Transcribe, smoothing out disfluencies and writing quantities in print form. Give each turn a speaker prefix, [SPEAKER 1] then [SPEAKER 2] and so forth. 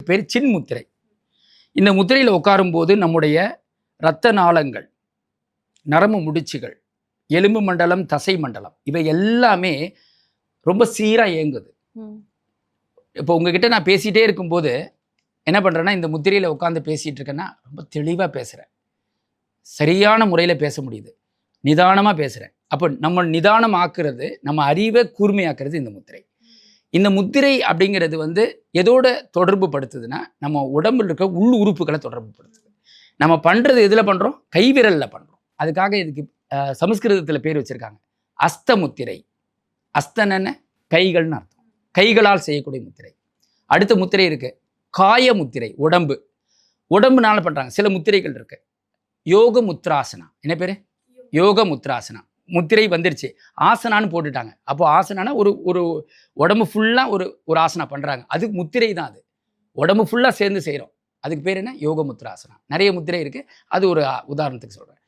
[SPEAKER 1] பேர் சின் முத்திரை. இந்த முத்திரையில் உட்காரும்போது நம்முடைய இரத்த நாளங்கள், நரம்பு முடிச்சுகள், எலும்பு மண்டலம், தசை மண்டலம் இவை எல்லாமே ரொம்ப சீராக இயங்குது. இப்போ உங்ககிட்ட நான் பேசிகிட்டே இருக்கும்போது என்ன பண்ணுறேன்னா, இந்த முத்திரையில் உட்காந்து பேசிகிட்டு இருக்கேன்னா ரொம்ப தெளிவாக பேசுகிறேன், சரியான முறையில் பேச முடியுது, நிதானமாக பேசுகிறேன். அப்போ நம்ம நிதானம் ஆக்குறது, நம்ம அறிவை கூர்மையாக்குறது இந்த முத்திரை. இந்த முத்திரை அப்படிங்கிறது எதோட தொடர்பு படுத்துதுன்னா, நம்ம உடம்புல இருக்க உள் உறுப்புகளை தொடர்பு படுத்துது. நம்ம பண்ணுறது எதில் பண்ணுறோம்? கைவிரலில் பண்ணுறோம். அதுக்காக இதுக்கு சமஸ்கிருதத்தில் பேர் வச்சுருக்காங்க, அஸ்த முத்திரை. அஸ்தன கைகள்னு அர்த்தம், கைகளால் செய்யக்கூடிய முத்திரை. அடுத்த முத்திரை இருக்குது காய முத்திரை, உடம்பு, உடம்புனால பண்ணுறாங்க. சில முத்திரைகள் இருக்கு. யோக முத்ராசனா, என்ன பேர்? யோக முத்ராசனா. முத்திரை வந்துருச்சு, ஆசனான்னு போட்டுட்டாங்க. அப்போ ஆசனானா ஒரு உடம்பு ஃபுல்லாக ஒரு ஆசனா பண்ணுறாங்க, அதுக்கு முத்திரை தான். அது உடம்பு ஃபுல்லாக சேர்ந்து செய்கிறோம், அதுக்கு பேர் என்ன? யோக முத்ராசனா. நிறைய முத்திரை இருக்குது, அது ஒரு உதாரணத்துக்கு சொல்கிறேன்.